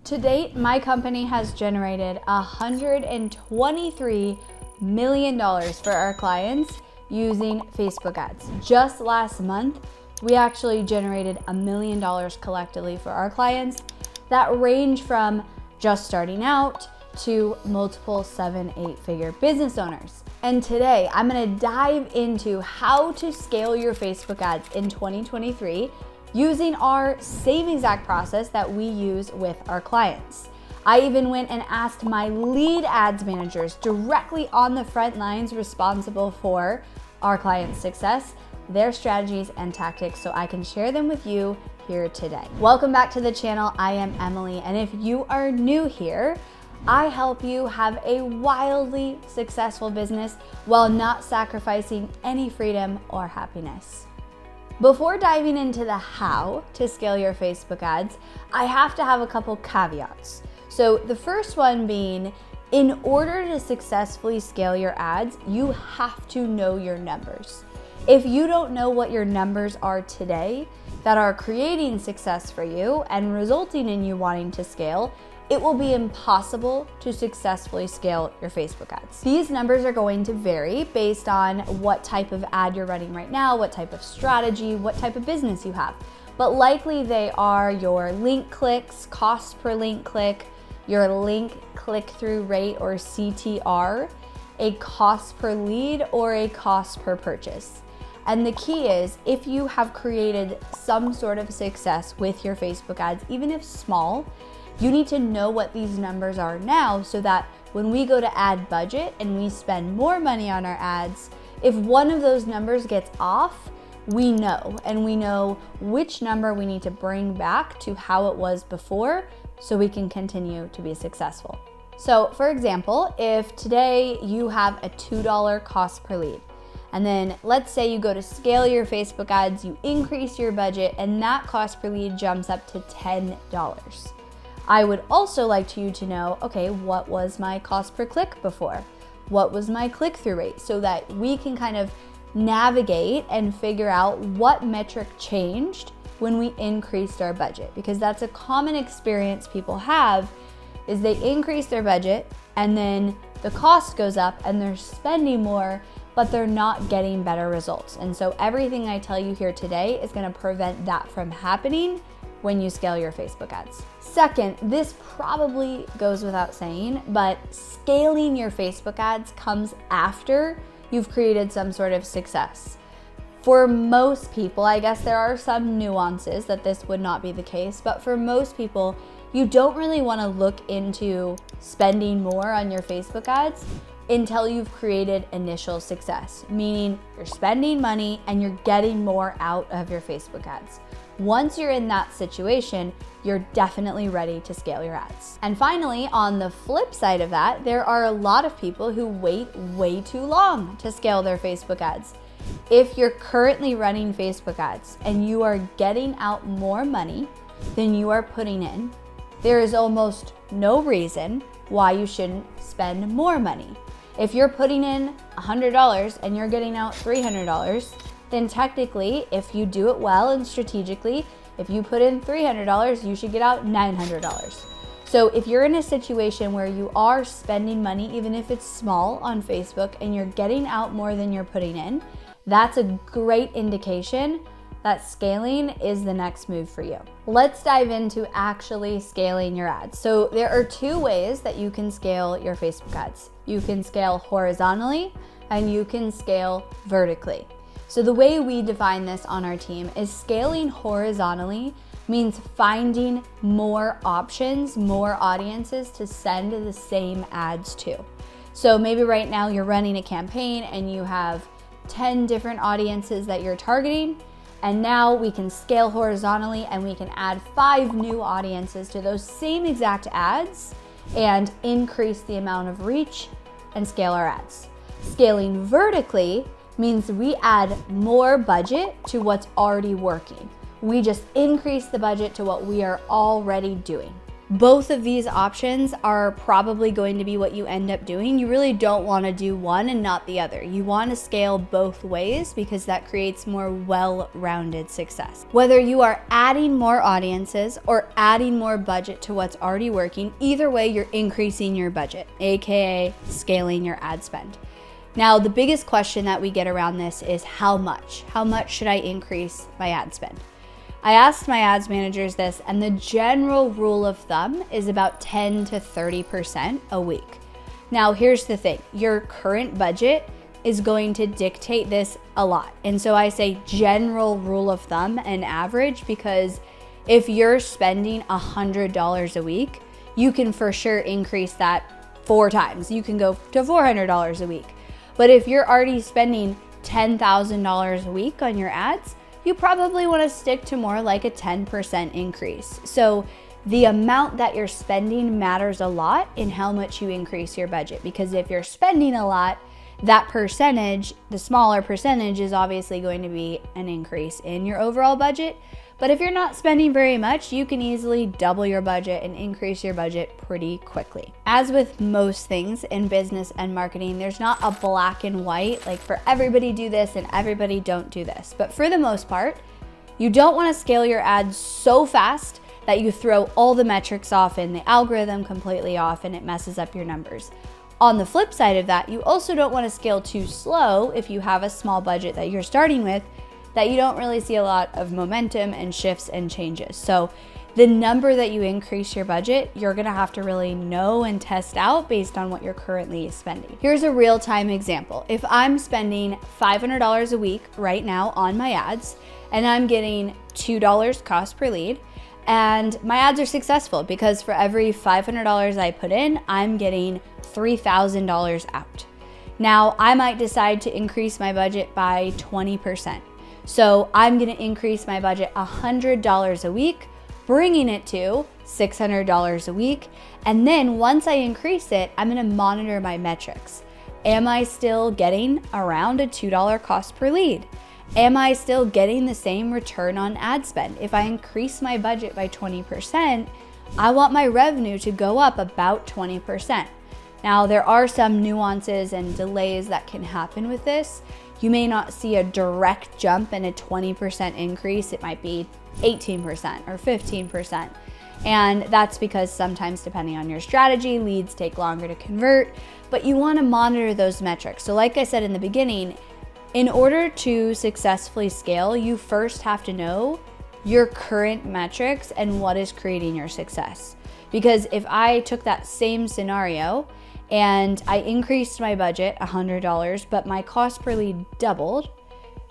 To date, my company has generated $123 million for our clients using Facebook ads. Just last month, we actually generated $1 million collectively for our clients that range from just starting out to multiple 7-8-figure business owners. And today, I'm gonna dive into how to scale your Facebook ads in 2023 using our same exact process that we use with our clients. I even went and asked my lead ads managers directly on the front lines responsible for our clients' success, their strategies and tactics, so I can share them with you here today. Welcome back to the channel. I am Emily, and if you are new here, I help you have a wildly successful business while not sacrificing any freedom or happiness. Before diving into the how to scale your Facebook ads, I have to have a couple caveats. So the first one being, in order to successfully scale your ads, you have to know your numbers. If you don't know what your numbers are today that are creating success for you and resulting in you wanting to scale, it will be impossible to successfully scale your Facebook ads. These numbers are going to vary based on what type of ad you're running right now, what type of strategy, what type of business you have. But likely they are your link clicks, cost per link click, your link click-through rate or CTR, a cost per lead, or a cost per purchase. And the key is, if you have created some sort of success with your Facebook ads, even if small, you need to know what these numbers are now so that when we go to ad budget and we spend more money on our ads, if one of those numbers gets off, we know, and we know which number we need to bring back to how it was before so we can continue to be successful. So for example, if today you have a $2 cost per lead, and then let's say you go to scale your Facebook ads, you increase your budget, and that cost per lead jumps up to $10. I would also like you to know, okay, what was my cost per click before? What was my click-through rate? So that we can kind of navigate and figure out what metric changed when we increased our budget. Because that's a common experience people have, is they increase their budget and then the cost goes up and they're spending more, but they're not getting better results. And so everything I tell you here today is gonna prevent that from happening when you scale your Facebook ads. Second, this probably goes without saying, but scaling your Facebook ads comes after you've created some sort of success. For most people, I guess there are some nuances that this would not be the case, but for most people, you don't really wanna look into spending more on your Facebook ads until you've created initial success, meaning you're spending money and you're getting more out of your Facebook ads. Once you're in that situation, you're definitely ready to scale your ads. And finally, on the flip side of that, there are a lot of people who wait way too long to scale their Facebook ads. If you're currently running Facebook ads and you are getting out more money than you are putting in, there is almost no reason why you shouldn't spend more money. If you're putting in $100 and you're getting out $300, then technically, if you do it well and strategically, if you put in $300, you should get out $900. So if you're in a situation where you are spending money, even if it's small on Facebook, and you're getting out more than you're putting in, that's a great indication that scaling is the next move for you. Let's dive into actually scaling your ads. So there are two ways that you can scale your Facebook ads. You can scale horizontally and you can scale vertically. So the way we define this on our team is scaling horizontally means finding more options, more audiences to send the same ads to. So maybe right now you're running a campaign and you have 10 different audiences that you're targeting, and now we can scale horizontally and we can add 5 new audiences to those same exact ads and increase the amount of reach and scale our ads. Scaling vertically means we add more budget to what's already working. We just increase the budget to what we are already doing. Both of these options are probably going to be what you end up doing. You really don't want to do one and not the other. You want to scale both ways because that creates more well-rounded success. Whether you are adding more audiences or adding more budget to what's already working, either way, you're increasing your budget, aka scaling your ad spend. Now, the biggest question that we get around this is how much? How much should I increase my ad spend? I asked my ads managers this, and the general rule of thumb is about 10 to 30% a week. Now, here's the thing. Your current budget is going to dictate this a lot. And so I say general rule of thumb and average, because if you're spending $100 a week, you can for sure increase that 4 times. You can go to $400 a week. But if you're already spending $10,000 a week on your ads, you probably want to stick to more like a 10% increase. So the amount that you're spending matters a lot in how much you increase your budget, because if you're spending a lot, that percentage, the smaller percentage, is obviously going to be an increase in your overall budget. But if you're not spending very much, you can easily double your budget and increase your budget pretty quickly. As with most things in business and marketing, there's not a black and white, like for everybody do this and everybody don't do this. But for the most part, you don't want to scale your ads so fast that you throw all the metrics off and the algorithm completely off and it messes up your numbers. On the flip side of that, you also don't want to scale too slow if you have a small budget that you're starting with, that you don't really see a lot of momentum and shifts and changes. So the number that you increase your budget, you're gonna have to really know and test out based on what you're currently spending. Here's a real-time example. If I'm spending $500 a week right now on my ads, and I'm getting $2 cost per lead, and my ads are successful because for every $500 I put in, I'm getting $3,000 out. Now, I might decide to increase my budget by 20%. So I'm gonna increase my budget $100 a week, bringing it to $600 a week. And then once I increase it, I'm gonna monitor my metrics. Am I still getting around a $2 cost per lead? Am I still getting the same return on ad spend? If I increase my budget by 20%, I want my revenue to go up about 20%. Now, there are some nuances and delays that can happen with this. You may not see a direct jump and a 20% increase. It might be 18% or 15%. And that's because sometimes, depending on your strategy, leads take longer to convert, but you want to monitor those metrics. So like I said in the beginning, in order to successfully scale, you first have to know your current metrics and what is creating your success. Because if I took that same scenario and I increased my budget $100, but my cost per lead doubled,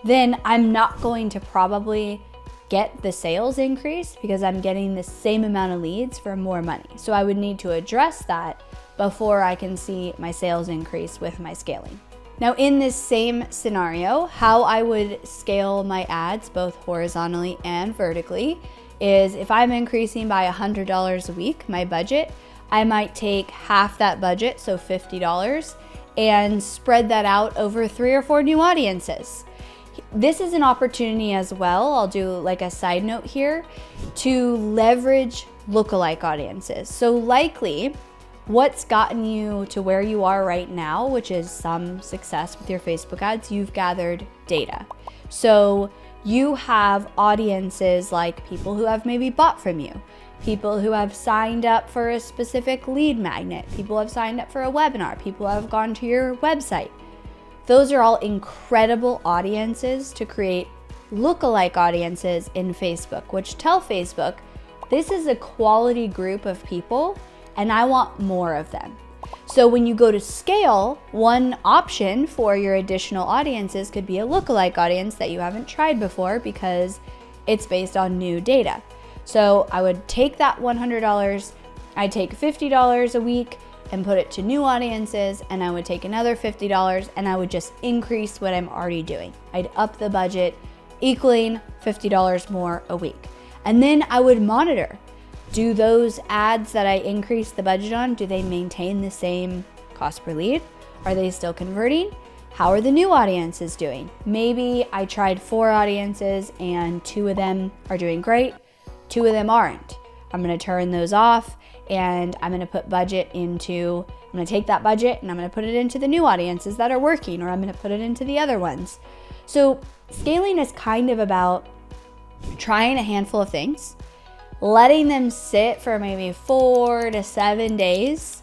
then I'm not going to probably get the sales increase because I'm getting the same amount of leads for more money. So I would need to address that before I can see my sales increase with my scaling. Now, in this same scenario, how I would scale my ads both horizontally and vertically is if I'm increasing by $100 a week, my budget, I might take half that budget, so $50, and spread that out over 3 or 4 new audiences. This is an opportunity as well, I'll do like a side note here, to leverage lookalike audiences. So likely, what's gotten you to where you are right now, which is some success with your Facebook ads, you've gathered data. So you have audiences like people who have maybe bought from you, people who have signed up for a specific lead magnet, people who have signed up for a webinar, people who have gone to your website. Those are all incredible audiences to create lookalike audiences in Facebook, which tell Facebook, this is a quality group of people and I want more of them. So when you go to scale, one option for your additional audiences could be a lookalike audience that you haven't tried before because it's based on new data. So I would take that $100, I'd take $50 a week and put it to new audiences, and I would take another $50 and I would just increase what I'm already doing. I'd up the budget, equaling $50 more a week. And then I would monitor. Do those ads that I increased the budget on, do they maintain the same cost per lead? Are they still converting? How are the new audiences doing? Maybe I tried 4 audiences and 2 of them are doing great, 2 of them aren't. I'm gonna turn those off, and I'm gonna put budget into, I'm gonna take that budget and I'm gonna put it into the new audiences that are working, or I'm gonna put it into the other ones. So scaling is kind of about trying a handful of things, letting them sit for maybe 4 to 7 days,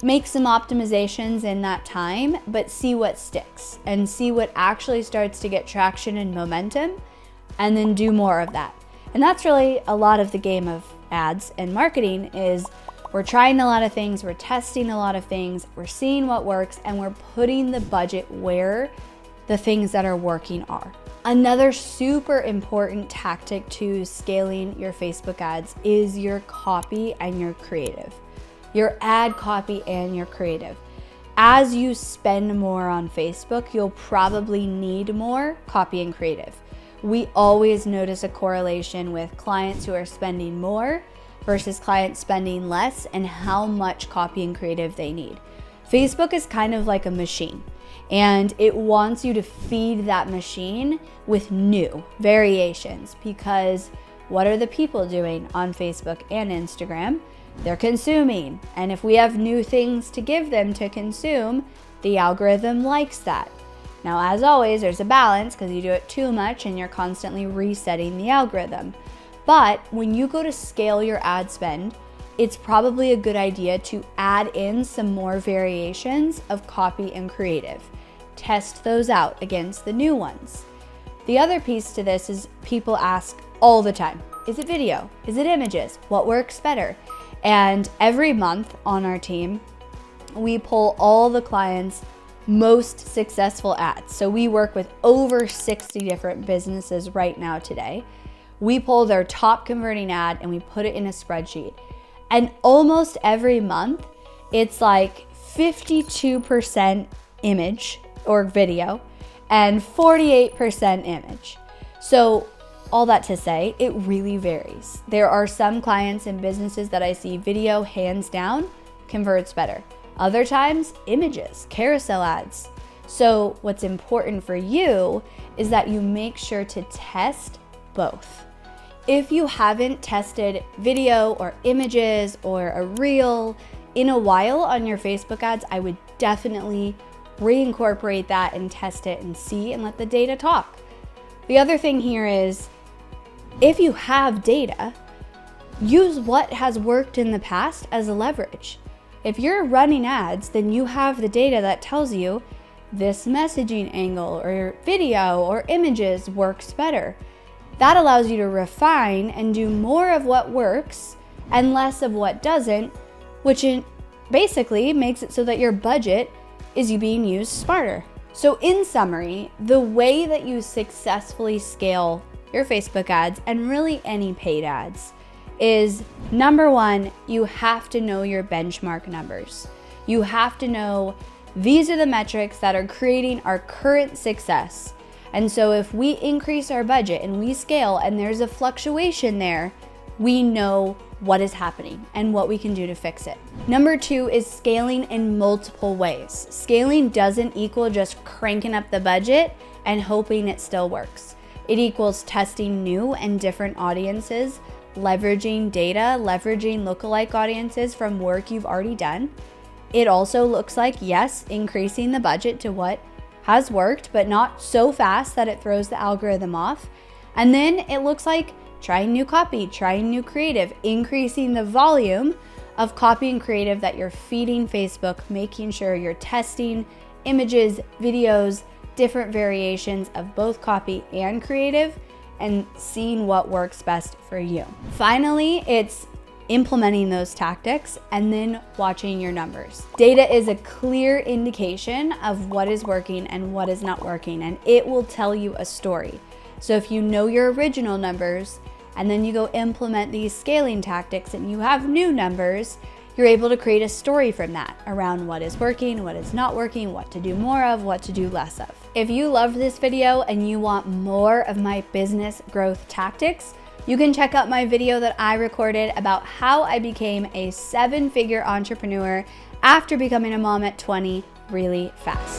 make some optimizations in that time, but see what sticks and see what actually starts to get traction and momentum, and then do more of that. And that's really a lot of the game of ads and marketing is we're trying a lot of things, we're testing a lot of things, we're seeing what works, and we're putting the budget where the things that are working are. Another super important tactic to scaling your Facebook ads is your copy and your creative. Your ad copy and your creative. As you spend more on Facebook, you'll probably need more copy and creative. We always notice a correlation with clients who are spending more versus clients spending less and how much copy and creative they need. Facebook is kind of like a machine, and it wants you to feed that machine with new variations, because what are the people doing on Facebook and Instagram? They're consuming, and if we have new things to give them to consume, the algorithm likes that. Now, as always, there's a balance, because you do it too much and you're constantly resetting the algorithm. But when you go to scale your ad spend, it's probably a good idea to add in some more variations of copy and creative. Test those out against the new ones. The other piece to this is people ask all the time, is it video? Is it images? What works better? And every month on our team, we pull all the clients' most successful ads. So we work with over 60 different businesses right now today. We pull their top converting ad and we put it in a spreadsheet. And almost every month, it's like 52% image or video and 48% image. So all that to say, it really varies. There are some clients and businesses that I see video hands down converts better. Other times, images, carousel ads. So what's important for you is that you make sure to test both. If you haven't tested video or images or a reel in a while on your Facebook ads, I would definitely reincorporate that and test it and see and let the data talk. The other thing here is, if you have data, use what has worked in the past as a leverage. If you're running ads, then you have the data that tells you this messaging angle or video or images works better. That allows you to refine and do more of what works and less of what doesn't, which basically makes it so that your budget is being used smarter. So in summary, the way that you successfully scale your Facebook ads and really any paid ads is, number one, you have to know your benchmark numbers. You have to know these are the metrics that are creating our current success. And so if we increase our budget and we scale and there's a fluctuation there, we know what is happening and what we can do to fix it. Number two is scaling in multiple ways. Scaling doesn't equal just cranking up the budget and hoping it still works. It equals testing new and different audiences, leveraging data, leveraging lookalike audiences from work you've already done. It also looks like, yes, increasing the budget to what has worked, but not so fast that it throws the algorithm off. And then it looks like trying new copy, trying new creative, increasing the volume of copy and creative that you're feeding Facebook, making sure you're testing images, videos, different variations of both copy and creative, and seeing what works best for you. Finally, it's implementing those tactics and then watching your numbers. Data is a clear indication of what is working and what is not working, and it will tell you a story. So if you know your original numbers and then you go implement these scaling tactics and you have new numbers, you're able to create a story from that around what is working, what is not working, what to do more of, what to do less of. If you loved this video and you want more of my business growth tactics, you can check out my video that I recorded about how I became a 7-figure entrepreneur after becoming a mom at 20 really fast.